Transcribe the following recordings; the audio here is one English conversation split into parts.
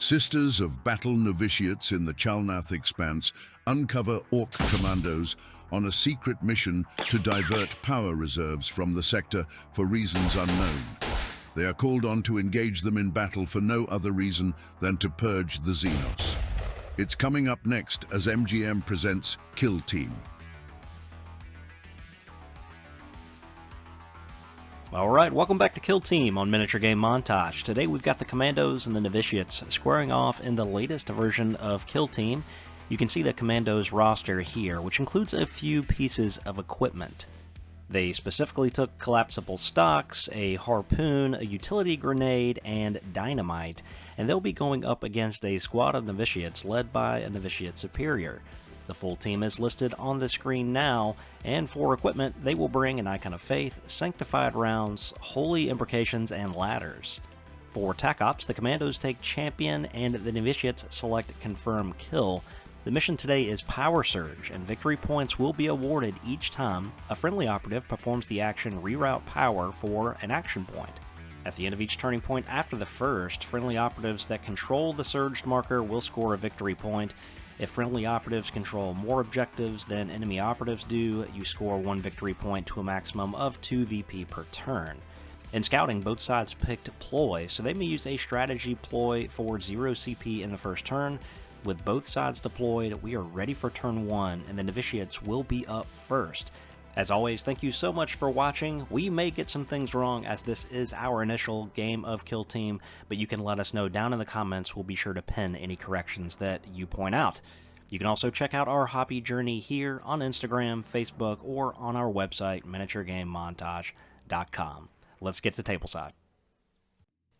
Sisters of Battle Novitiates in the Chalnath Expanse uncover Ork Kommandos on a secret mission to divert power reserves from the sector for reasons unknown. They are called on to engage them in battle for no other reason than to purge the Xenos. It's coming up next as MGM presents Kill Team. Alright, welcome back to Kill Team on Miniature Game Montage. Today we've got the Kommandos and the Novitiates squaring off in the latest version of Kill Team. You can see the Kommandos roster here, which includes a few pieces of equipment. They specifically took collapsible stocks, a harpoon, a utility grenade, and dynamite, and they'll be going up against a squad of Novitiates led by a Novitiate Superior. The full team is listed on the screen now, and for equipment, they will bring an Icon of Faith, Sanctified Rounds, Holy Imprecations, and Ladders. For Tac Ops, the Kommandos take Champion, and the Novitiates select Confirm Kill. The mission today is Power Surge, and victory points will be awarded each time a friendly operative performs the action Reroute Power for an action point. At the end of each turning point after the first, friendly operatives that control the surged marker will score a victory point. If friendly operatives control more objectives than enemy operatives do, you score 1 victory point to a maximum of 2 VP per turn. In scouting, both sides picked ploy, so they may use a strategy ploy for 0 CP in the first turn. With both sides deployed, we are ready for turn 1, and the Novitiates will be up first. As always, thank you so much for watching. We may get some things wrong as this is our initial game of Kill Team, but you can let us know down in the comments. We'll be sure to pin any corrections that you point out. You can also check out our hobby journey here on Instagram, Facebook, or on our website, miniaturegamemontage.com. Let's get to tableside.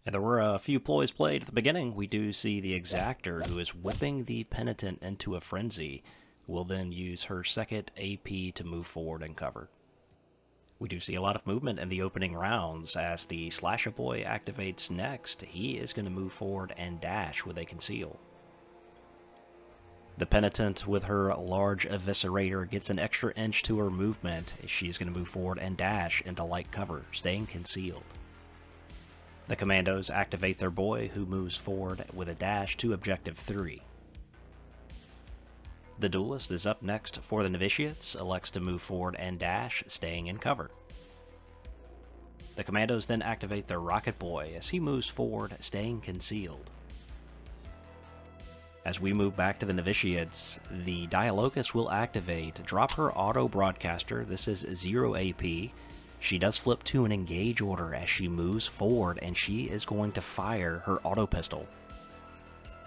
And there were a few ploys played at the beginning. We do see the Exactor, who is whipping the Penitent into a frenzy. Will then use her second AP to move forward and cover. We do see a lot of movement in the opening rounds as the Slasher Boy activates next. He is going to move forward and dash with a conceal. The Penitent with her large Eviscerator gets an extra inch to her movement. She's going to move forward and dash into light cover, staying concealed. The Kommandos activate their boy, who moves forward with a dash to Objective 3. The Duelist is up next for the Novitiates, elects to move forward and dash, staying in cover. The Kommandos then activate their Rocket Boy as he moves forward, staying concealed. As we move back to the Novitiates, the Dialogous will activate, drop her Auto Broadcaster. This is 0 AP. She does flip to an engage order as she moves forward, and she is going to fire her Auto Pistol.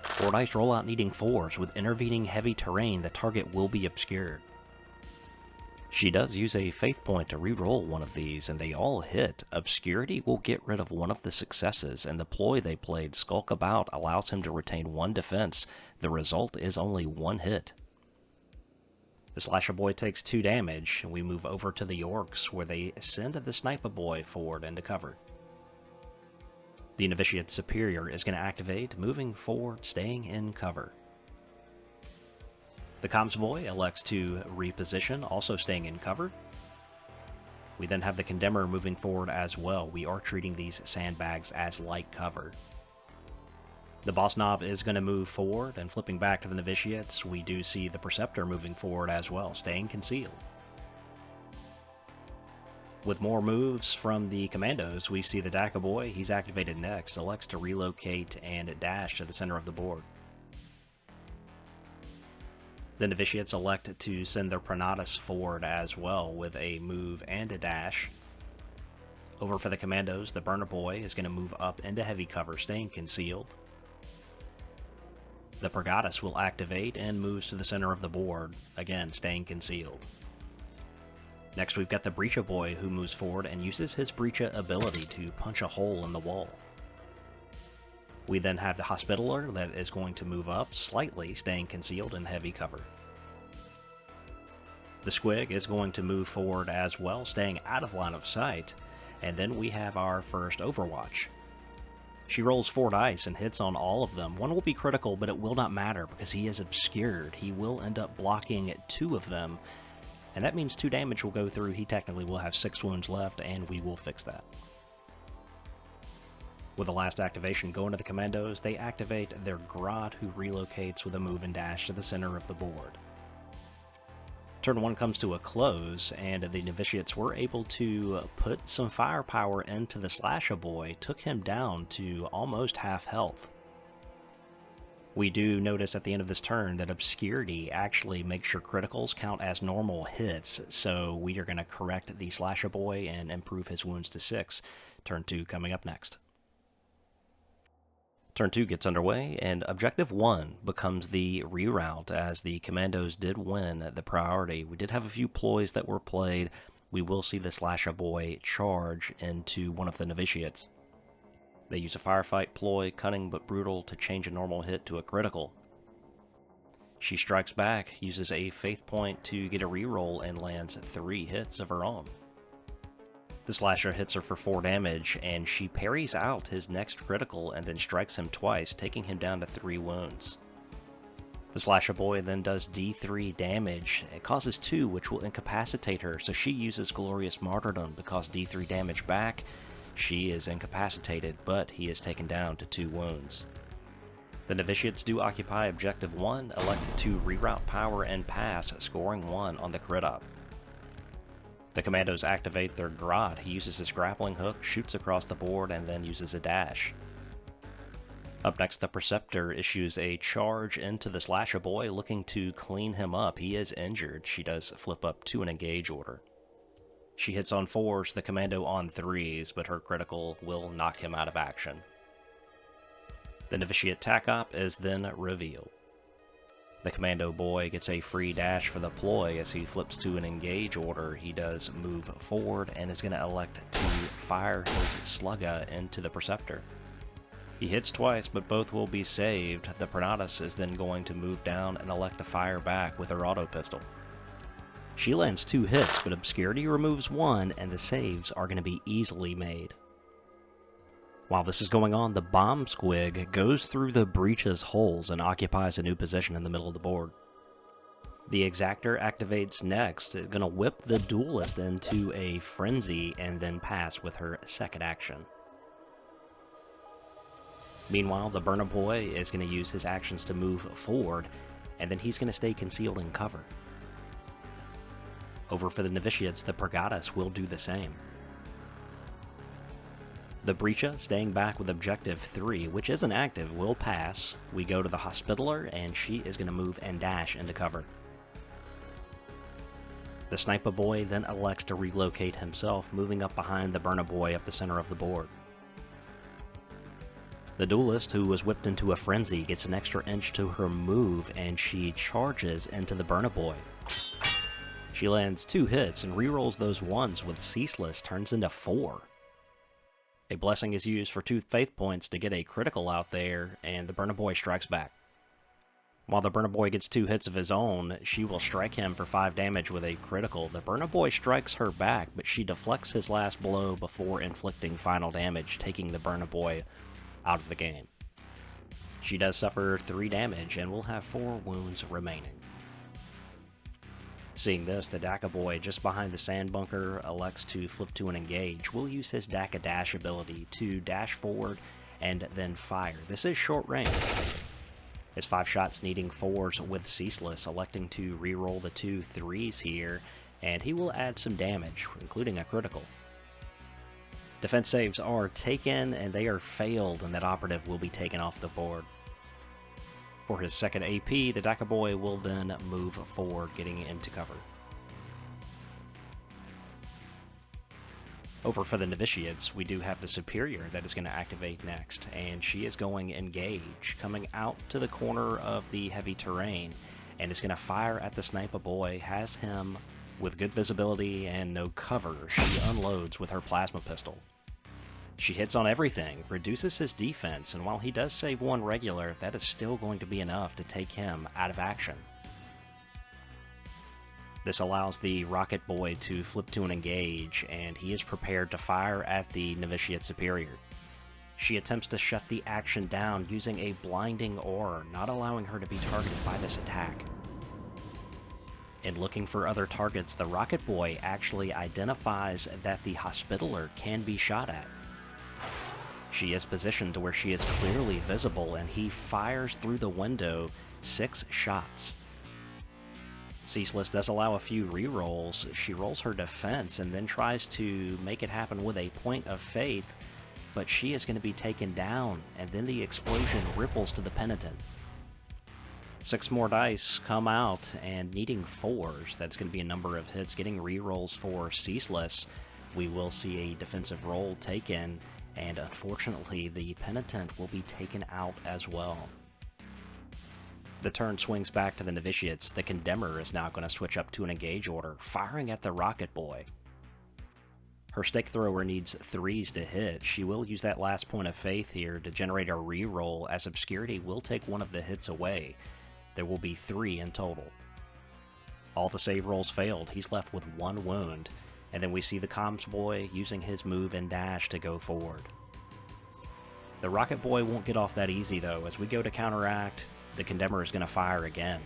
For dice rollout needing 4s, with intervening heavy terrain, the target will be obscured. She does use a faith point to re-roll one of these, and they all hit. Obscurity will get rid of one of the successes, and the ploy they played, Skulk About, allows him to retain 1 defense. The result is only 1 hit. The Slasher Boy takes 2 damage, and we move over to the Orks, where they send the Sniper Boy forward into cover. The Novitiate Superior is going to activate, moving forward, staying in cover. The Comms Boy elects to reposition, also staying in cover. We then have the Condemner moving forward as well. We are treating these sandbags as light cover. The Boss Knob is going to move forward, and flipping back to the Novitiates, we do see the Preceptor moving forward as well, staying concealed. With more moves from the Kommandos, we see the Daka Boy. He's activated next, elects to relocate and dash to the center of the board. The Novitiates elect to send their Pronatus forward as well with a move and a dash. Over for the Kommandos, the Burner Boy is going to move up into heavy cover, staying concealed. The Pergatus will activate and moves to the center of the board, again staying concealed. Next we've got the Breacha Boy, who moves forward and uses his Breacha ability to punch a hole in the wall. We then have the Hospitaller that is going to move up slightly, staying concealed in heavy cover. The Squig is going to move forward as well, staying out of line of sight. And then we have our first Overwatch. She rolls 4 dice and hits on all of them. 1 will be critical, but it will not matter because he is obscured. He will end up blocking 2 of them. And that means 2 damage will go through. He technically will have 6 wounds left, and we will fix that. With the last activation going to the Commandos, they activate their Grot, who relocates with a move and dash to the center of the board. Turn 1 comes to a close, and the Novitiates were able to put some firepower into the Slasher Boy, took him down to almost half health. We do notice at the end of this turn that Obscurity actually makes your criticals count as normal hits, so we are going to correct the Slasher Boy and improve his wounds to 6. Turn 2 coming up next. Turn 2 gets underway, and Objective 1 becomes the reroute, as the Commandos did win the priority. We did have a few ploys that were played. We will see the Slasher Boy charge into one of the Novitiates. They use a firefight ploy, cunning but brutal, to change a normal hit to a critical. She strikes back, uses a faith point to get a reroll, and lands 3 hits of her own. The Slasher hits her for 4 damage, and she parries out his next critical and then strikes him twice, taking him down to 3 wounds. The Slasher Boy then does D3 damage. It causes 2, which will incapacitate her, so she uses Glorious Martyrdom to cause D3 damage back. She is incapacitated, but he is taken down to 2 wounds. The Novitiates do occupy Objective 1, elected to reroute power and pass, scoring 1 on the crit up. The Commandos activate their Grot. He uses his grappling hook, shoots across the board, and then uses a dash. Up next, the Preceptor issues a charge into the Slasher Boy, looking to clean him up. He is injured. She does flip up to an engage order. She hits on 4s, the Commando on 3s, but her critical will knock him out of action. The Novitiate TAC-OP is then revealed. The Commando Boy gets a free dash for the ploy. As he flips to an engage order, he does move forward and is going to elect to fire his Slugga into the Preceptor. He hits twice, but both will be saved. The Pronatus is then going to move down and elect to fire back with her auto pistol. She lands 2 hits, but Obscurity removes 1, and the saves are going to be easily made. While this is going on, the Bomb Squig goes through the breach's holes and occupies a new position in the middle of the board. The Exactor activates next, going to whip the Duelist into a frenzy and then pass with her second action. Meanwhile, the Burner Boy is going to use his actions to move forward, and then he's going to stay concealed in cover. Over for the Novitiates, the Pregatus will do the same. The Breacha, staying back with Objective 3, which isn't active, will pass. We go to the Hospitaller, and she is going to move and dash into cover. The Sniper Boy then elects to relocate himself, moving up behind the Burner Boy up the center of the board. The Duelist, who was whipped into a frenzy, gets an extra inch to her move, and she charges into the Burner Boy. She lands 2 hits and rerolls those 1s with Ceaseless, turns into 4. A blessing is used for 2 faith points to get a critical out there, and the Burner Boy strikes back. While the Burner Boy gets 2 hits of his own, she will strike him for 5 damage with a critical. The Burner Boy strikes her back, but she deflects his last blow before inflicting final damage, taking the Burner Boy out of the game. She does suffer 3 damage and will have 4 wounds remaining. Seeing this, the Daka Boy just behind the sand bunker elects to flip to an engage. We'll use his Daka Dash ability to dash forward and then fire. This is short range. His 5 shots needing 4s with Ceaseless, electing to reroll the 2 3s here, and he will add some damage, including a critical. Defense saves are taken, and they are failed, and that operative will be taken off the board. For his second AP, the Daka Boy will then move forward, getting into cover. Over for the Novitiates, we do have the Superior that is going to activate next, and she is going Engage, coming out to the corner of the heavy terrain, and is going to fire at the Sniper Boy, has him with good visibility and no cover. She unloads with her plasma pistol. She hits on everything, reduces his defense, and while he does save 1 regular, that is still going to be enough to take him out of action. This allows the Rocket Boy to flip to an engage, and he is prepared to fire at the Novitiate Superior. She attempts to shut the action down using a blinding aura, not allowing her to be targeted by this attack. In looking for other targets, the Rocket Boy actually identifies that the Hospitaller can be shot at. She is positioned to where she is clearly visible, and he fires through the window 6 shots. Ceaseless does allow a few rerolls. She rolls her defense and then tries to make it happen with a point of faith, but she is going to be taken down, and then the explosion ripples to the penitent. 6 more dice come out, and needing 4s, that's going to be a number of hits. Getting rerolls for Ceaseless, we will see a defensive roll taken, and unfortunately the penitent will be taken out as well. The turn swings back to the Novitiates. The Condemner is now going to switch up to an engage order, firing at the Rocket Boy. Her stake thrower needs 3s to hit. She will use that last point of faith here to generate a reroll, as Obscurity will take one of the hits away. There will be 3 in total. All the save rolls failed. He's left with 1 wound, and then we see the Comms Boy using his move and dash to go forward. The Rocket Boy won't get off that easy though. As we go to counteract, the Condemner is going to fire again.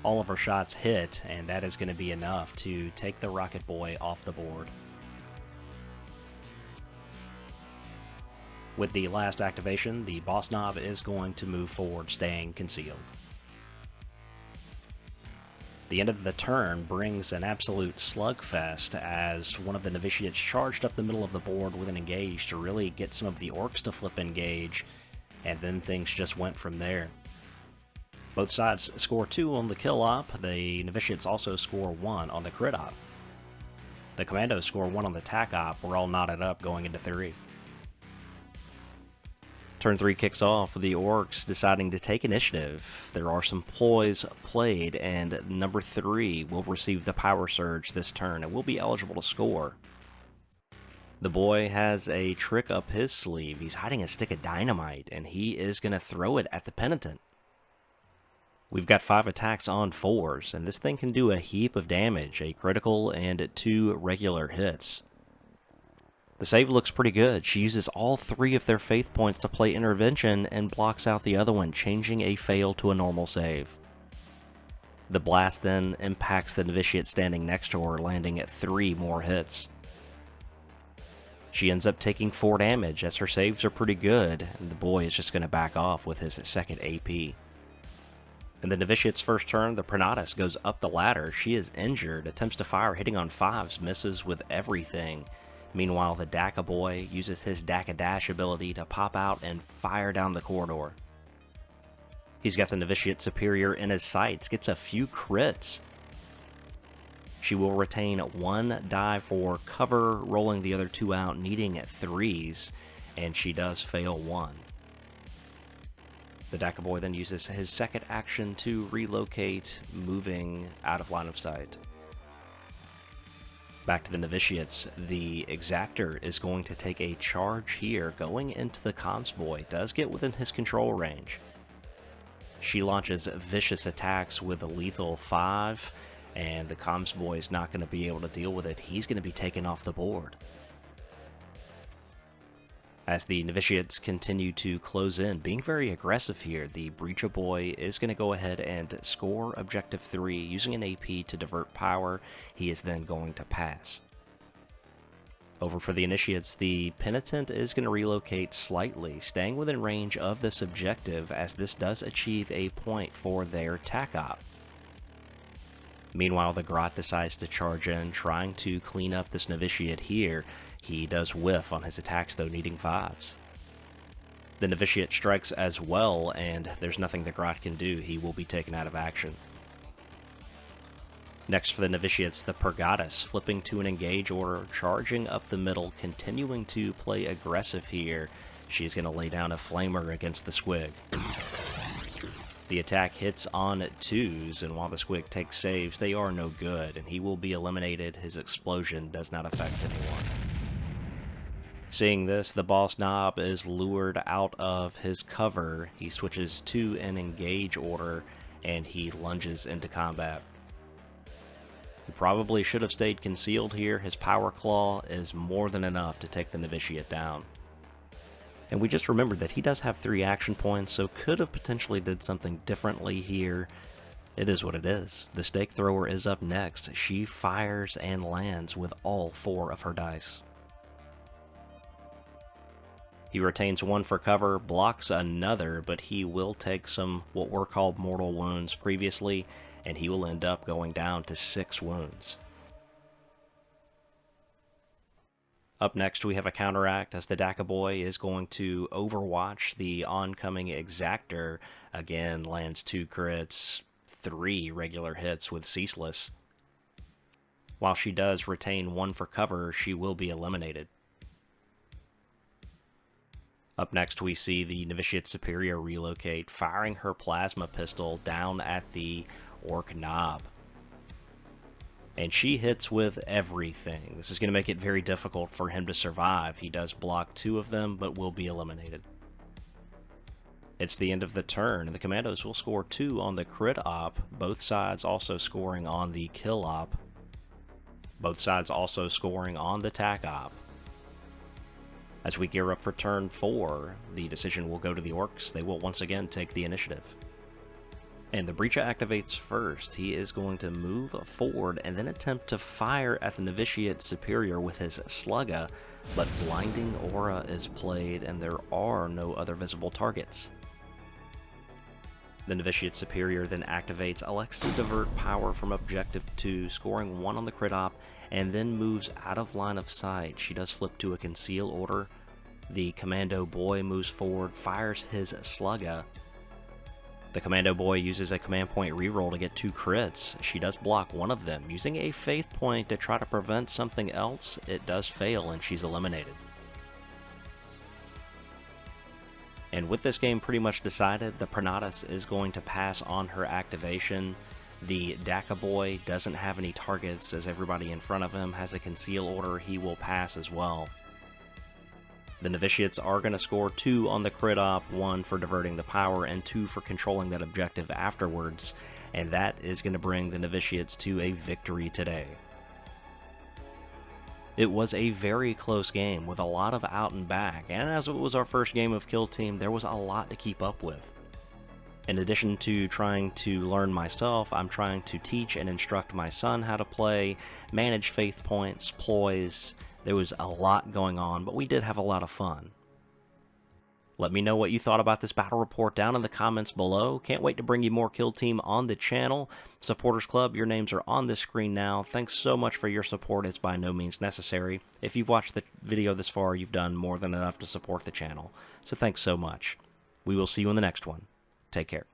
All of her shots hit, and that is going to be enough to take the Rocket Boy off the board. With the last activation, the Boss Knob is going to move forward, staying concealed. The end of the turn brings an absolute slugfest, as one of the Novitiates charged up the middle of the board with an engage to really get some of the Orks to flip engage, and then things just went from there. Both sides score 2 on the kill op. The Novitiates also score 1 on the crit op. The Commandos score 1 on the tac op. We're all knotted up going into 3. Turn 3 kicks off with the Orks deciding to take initiative. There are some ploys played, and number 3 will receive the Power Surge this turn and will be eligible to score. The boy has a trick up his sleeve. He's hiding a stick of dynamite, and he is going to throw it at the penitent. We've got 5 attacks on 4s, and this thing can do a heap of damage, a critical and 2 regular hits. The save looks pretty good. She uses all 3 of their faith points to play intervention and blocks out the other one, changing a fail to a normal save. The blast then impacts the Novitiate standing next to her, landing at 3 more hits. She ends up taking 4 damage, as her saves are pretty good, and the boy is just going to back off with his 2nd AP. In the Novitiate's first turn, the Pronatus goes up the ladder. She is injured, attempts to fire, hitting on 5s, misses with everything. Meanwhile, the Daka boy uses his Daka Dash ability to pop out and fire down the corridor. He's got the Novitiate Superior in his sights, gets a few crits. She will retain 1 die for cover, rolling the other 2 out, needing 3s, and she does fail 1. The Daka boy then uses his 2nd action to relocate, moving out of line of sight. Back to the Novitiates, the Exactor is going to take a charge here, going into the Comms Boy. Does get within his control range. She launches vicious attacks with a lethal 5, and the Comms Boy is not going to be able to deal with it. He's going to be taken off the board. As the Novitiates continue to close in, being very aggressive here, the Breacher Boy is going to go ahead and score Objective 3 using an AP to divert power. He is then going to pass. Over for the Initiates, the Penitent is going to relocate slightly, staying within range of this objective, as this does achieve a point for their tac op. Meanwhile, the Grot decides to charge in, trying to clean up this Novitiate here. He does whiff on his attacks, though, needing 5s. The Novitiate strikes as well, and there's nothing the Grot can do. He will be taken out of action. Next for the Novitiates, the Purgatus, flipping to an engage order, charging up the middle, continuing to play aggressive here. She's going to lay down a Flamer against the Squig. The attack hits on 2s, and while the Squig takes saves, they are no good, and he will be eliminated. His explosion does not affect anyone. Seeing this, the Boss Knob is lured out of his cover. He switches to an engage order, and he lunges into combat. He probably should have stayed concealed here. His Power Claw is more than enough to take the Novitiate down. And we just remembered that he does have 3 action points, so could have potentially did something differently here. It is what it is. The Stake Thrower is up next. She fires and lands with all 4 of her dice. He retains 1 for cover, blocks another, but he will take some what were called mortal wounds previously, and he will end up going down to 6 wounds. Up next, we have a counteract as the Daka Boy is going to overwatch the oncoming Exactor. Again, lands 2 crits, 3 regular hits with Ceaseless. While she does retain 1 for cover, she will be eliminated. Up next, we see the Novitiate Superior relocate, firing her plasma pistol down at the Ork Knob. And she hits with everything. This is going to make it very difficult for him to survive. He does block 2 of them, but will be eliminated. It's the end of the turn, and the Commandos will score 2 on the crit op, both sides also scoring on the kill op. Both sides also scoring on the tac op. As we gear up for turn 4, the decision will go to the Orcs. They will once again take the initiative. And the Breacher activates first. He is going to move forward and then attempt to fire at the Novitiate Superior with his Slugga, but Blinding Aura is played and there are no other visible targets. The Novitiate Superior then activates, elects to divert power from Objective 2, scoring 1 on the crit op, and then moves out of line of sight. She does flip to a Conceal Order. The Commando Boy moves forward, fires his Slugga. The Commando Boy uses a command point reroll to get 2 crits. She does block 1 of them. Using a Faith Point to try to prevent something else, it does fail and she's eliminated. And with this game pretty much decided, the Pronatus is going to pass on her activation. The Daka Boy doesn't have any targets as everybody in front of him has a Conceal Order. He will pass as well. The Novitiates are going to score 2 on the crit op, 1 for diverting the power, and 2 for controlling that objective afterwards. And that is going to bring the Novitiates to a victory today. It was a very close game with a lot of out and back, and as it was our first game of Kill Team, there was a lot to keep up with. In addition to trying to learn myself, I'm trying to teach and instruct my son how to play, manage faith points, ploys. There was a lot going on, but we did have a lot of fun. Let me know what you thought about this battle report down in the comments below. Can't wait to bring you more Kill Team on the channel. Supporters Club, your names are on the screen now. Thanks so much for your support. It's by no means necessary. If you've watched the video this far, you've done more than enough to support the channel. So thanks so much. We will see you in the next one. Take care.